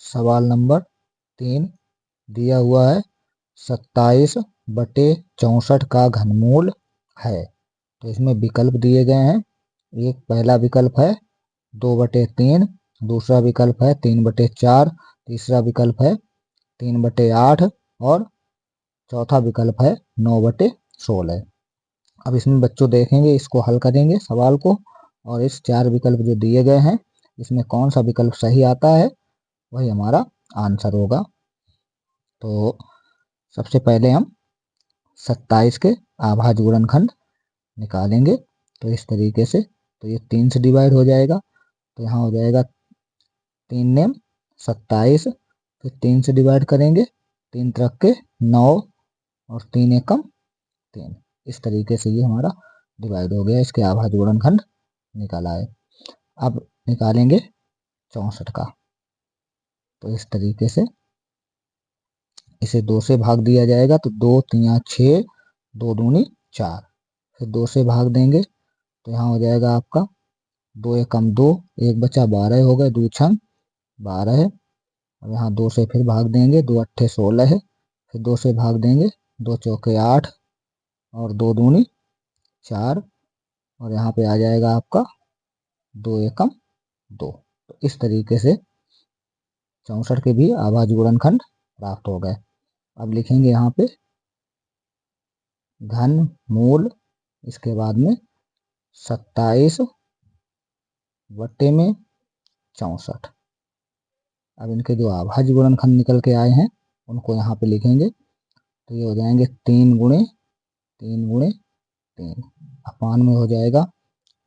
सवाल नंबर 3 दिया हुआ है 27/64 का घनमूल है। तो इसमें विकल्प दिए गए हैं। एक पहला विकल्प है 2/3, दूसरा विकल्प है 3/4, तीसरा विकल्प है 3/8 और चौथा विकल्प है 9/16। अब इसमें बच्चों देखेंगे, इसको हल करेंगे सवाल को, और इस 4 विकल्प जो दिए गए हैं इसमें कौन सा विकल्प सही आता है वही हमारा आंसर होगा। तो सबसे पहले हम 27 के अभाज्य गुणनखंड निकालेंगे। तो इस तरीके से, तो ये 3 से डिवाइड हो जाएगा, तो यहाँ हो जाएगा 3 नेम 27, फिर 3 से डिवाइड करेंगे, 3 तरफ के 9 और 3 एकम 3। इस तरीके से ये हमारा डिवाइड हो गया, इसके अभाज्य गुणनखंड निकाला है। अब निकालेंगे 64 का। तो इस तरीके से इसे 2 से भाग दिया जाएगा, तो 2 3 6, 2 दूनी 4, फिर 2 से भाग देंगे, तो यहाँ हो जाएगा आपका 2 एकम 2, एक बचा 12 हो गए, 2 छंग 12 है। अब यहाँ 2 से फिर भाग देंगे, 2 अट्ठे 16 है, फिर 2 से भाग देंगे, 2 चौके 8 और 2 दूनी 4, और यहाँ पे आ जाएगा आपका 2 एकम 2। तो इस तरीके से 64 के भी अभाज्य गुणनखंड प्राप्त हो गए। अब लिखेंगे यहाँ पे घन मूल, इसके बाद में 27/64। अब इनके जो अभाज्य गुणनखंड निकल के आए हैं उनको यहाँ पे लिखेंगे, तो ये हो जाएंगे 3 गुणे 3 गुणे 3, अपान में हो जाएगा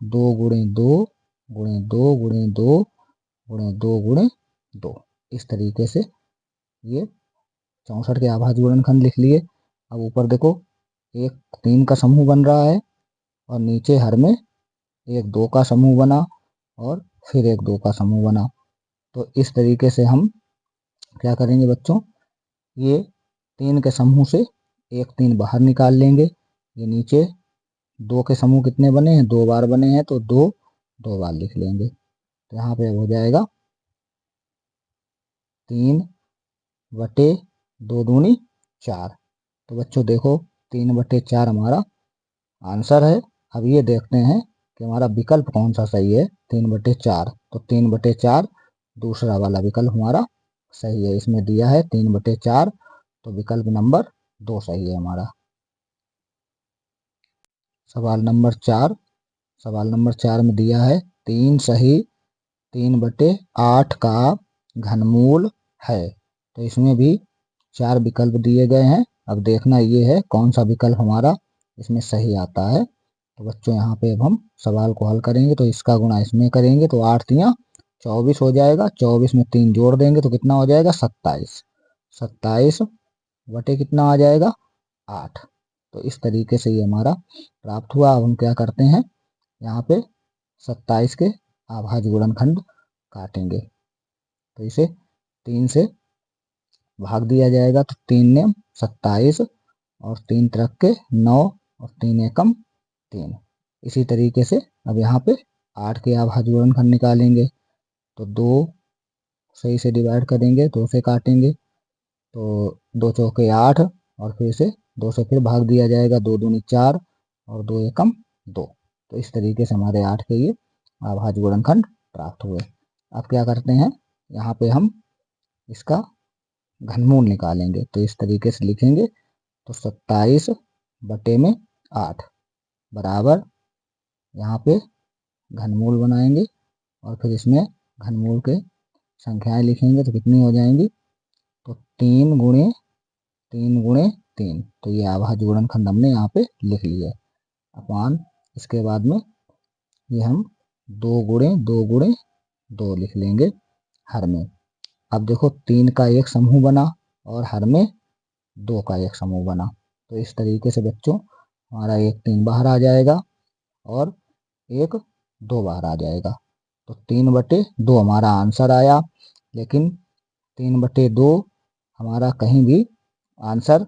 2 गुणे 2 गुणे 2 गुणे 2 गुणे 2 गुणे 2। इस तरीके से ये 64 के अभाज्य गुणनखंड लिख लिए। अब ऊपर देखो एक 3 का समूह बन रहा है, और नीचे हर में एक 2 का समूह बना, और फिर एक 2 का समूह बना। तो इस तरीके से हम क्या करेंगे बच्चों, ये 3 के समूह से एक 3 बाहर निकाल लेंगे। ये नीचे 2 के समूह कितने बने हैं, 2 बार बने हैं, तो 2 2 बार लिख लेंगे। तो यहाँ पे हो जाएगा 3/2 दूनी 4। तो बच्चों देखो 3/4 हमारा आंसर है। अब ये देखते हैं कि हमारा विकल्प कौन सा सही है, 3/4। तो 3/4 दूसरा वाला विकल्प हमारा सही है। इसमें दिया है 3/4, तो विकल्प नंबर 2 सही है हमारा। सवाल नंबर 4, सवाल नंबर 4 में दिया है 3 सही 3/8 का घनमूल है। तो इसमें भी 4 विकल्प दिए गए हैं। अब देखना ये है कौन सा विकल्प हमारा इसमें सही आता है। तो बच्चों यहाँ पे अब हम सवाल को हल करेंगे, तो इसका गुणा इसमें करेंगे, तो 8 तियां 24 हो जाएगा। 24 में 3 जोड़ देंगे तो कितना हो जाएगा, 27। 27 बटे कितना आ जाएगा, 8। तो इस तरीके से ये हमारा प्राप्त हुआ। अब हम क्या करते हैं, यहाँ पे 27 के अभाज्य गुणनखंड काटेंगे। तो इसे 3 से भाग दिया जाएगा, तो 3 ने 27 और 3 तरफ के 9 और 3 एकम 3। इसी तरीके से अब यहाँ पे 8 के अभाज्य गुणनखंड निकालेंगे, तो 2 सही से डिवाइड करेंगे, 2 से काटेंगे, तो 2 चौके 8 और फिर से 2 से फिर भाग दिया जाएगा, 2 दूनी 4 और 2 एकम 2। तो इस तरीके से हमारे 8 के ये अभाज्य गुणनखंड प्राप्त हुए। अब क्या करते हैं, यहाँ पे हम इसका घनमूल निकालेंगे। तो इस तरीके से लिखेंगे, तो 27/8 बराबर, यहाँ पे घनमूल बनाएंगे और फिर इसमें घनमूल के संख्याएं लिखेंगे, तो कितनी हो जाएंगी, तो 3 गुणे 3 गुणे 3। तो ये अभाज्य गुणनखंड हमने यहाँ पे लिख लिया है। अपान इसके बाद में ये हम 2 गुणे 2 गुणे 2 लिख लेंगे हर में। अब देखो 3 का एक समूह बना और हर में 2 का एक समूह बना। तो इस तरीके से बच्चों हमारा एक 3 बाहर आ जाएगा और एक 2 बाहर आ जाएगा। तो 3/2 हमारा आंसर आया, लेकिन 3/2 हमारा कहीं भी आंसर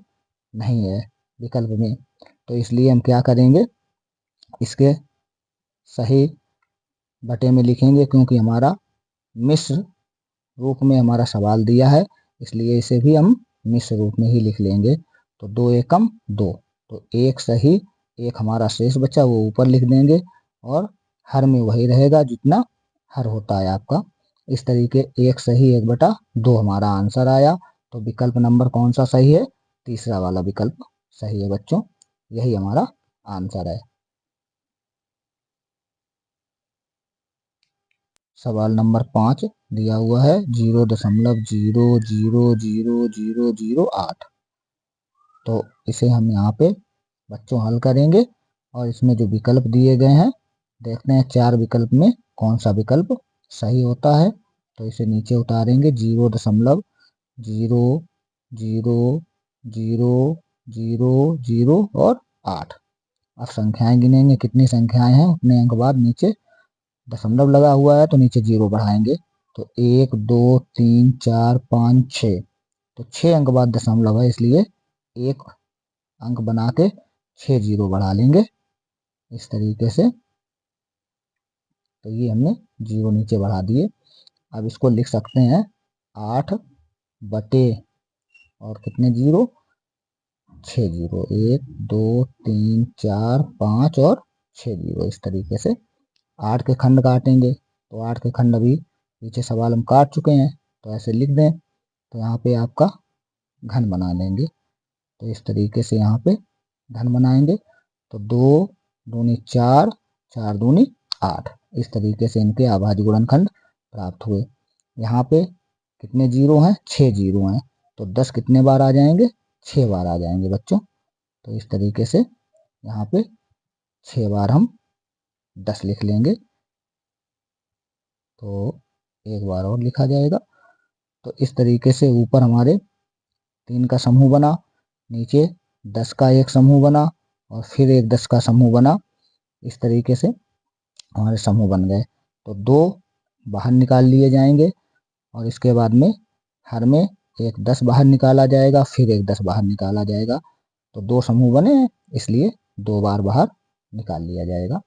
नहीं है विकल्प में। तो इसलिए हम क्या करेंगे, इसके सही बटे में लिखेंगे, क्योंकि हमारा मिश्र रूप में हमारा सवाल दिया है, इसलिए इसे भी हम मिश्र रूप में ही लिख लेंगे। तो 2 एकम 2, तो एक सही एक हमारा शेष बचा वो ऊपर लिख देंगे और हर में वही रहेगा जितना हर होता है आपका। इस तरीके 1 सही 1/2 हमारा आंसर आया। तो विकल्प नंबर कौन सा सही है? तीसरा वाला विकल्प सही है बच्चों, यही हमारा आंसर है। सवाल नंबर 5 दिया हुआ है 0.000008। तो इसे हम यहाँ पे बच्चों हल करेंगे और इसमें जो विकल्प दिए गए हैं देखते हैं 4 विकल्प में कौन सा विकल्प सही होता है। तो इसे नीचे उतारेंगे 0.000000 और 8। अब संख्याएं गिनेंगे, कितनी संख्याएं हैं उतने अंक बाद नीचे दशमलव लगा हुआ है तो नीचे 0 बढ़ाएंगे। तो 1 2 3 4 5 6, तो 6 अंक बाद दशमलव है इसलिए एक अंक बना के 6 0 बढ़ा लेंगे इस तरीके से। तो ये हमने 0 नीचे बढ़ा दिए। अब इसको लिख सकते हैं 8 बटे और कितने 0, 6 0, 1 2 3 4 5 और 6 0। इस तरीके से 8 के खंड काटेंगे, तो 8 के खंड अभी पीछे सवाल हम काट चुके हैं, तो ऐसे लिख दें। तो यहाँ पे आपका घन बना लेंगे, तो इस तरीके से यहाँ पे घन बनाएंगे। तो 2 दूनी 4, 4 दूनी 8, इस तरीके से इनके अभाज्य गुणनखंड प्राप्त हुए। यहाँ पे कितने 0 हैं? 6 0 हैं, तो 10 कितने बार आ जाएंगे? 6 बार आ जाएंगे बच्चों। तो इस तरीके से यहाँ पे 6 बार हम 10 लिख लेंगे, तो एक बार और लिखा जाएगा। तो इस तरीके से ऊपर हमारे 3 का समूह बना, नीचे 10 का एक समूह बना और फिर एक 10 का समूह बना। इस तरीके से हमारे समूह बन गए। तो 2 बाहर निकाल लिए जाएंगे और इसके बाद में हर में एक 10 बाहर निकाला जाएगा, फिर एक 10 बाहर निकाला जाएगा। तो 2 समूह बने हैं इसलिए 2 बार बाहर निकाल लिया जाएगा।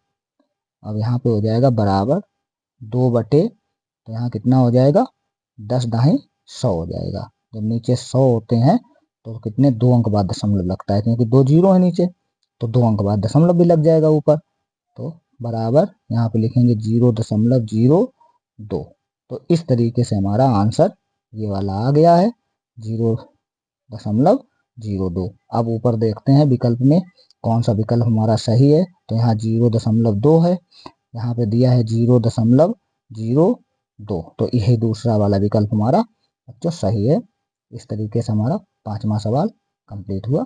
अब यहाँ पे हो जाएगा बराबर 2 बटे, तो यहाँ कितना हो जाएगा? 10 दाहीं 100 हो जाएगा। जब नीचे 100 होते हैं तो कितने 2 अंक बाद दशमलव लगता है, क्योंकि 2 0 है नीचे, तो 2 अंक बाद दशमलव भी लग जाएगा ऊपर। तो बराबर यहाँ पे लिखेंगे 0.02। तो इस तरीके से हमारा आंसर ये वाला आ गया है 0.02। अब ऊपर देखते हैं विकल्प में कौन सा विकल्प हमारा सही है। तो यहाँ 0.2 है, यहाँ पे दिया है 0.02, तो यही दूसरा वाला विकल्प हमारा बच्चों सही है। इस तरीके से हमारा 5वां सवाल कंप्लीट हुआ।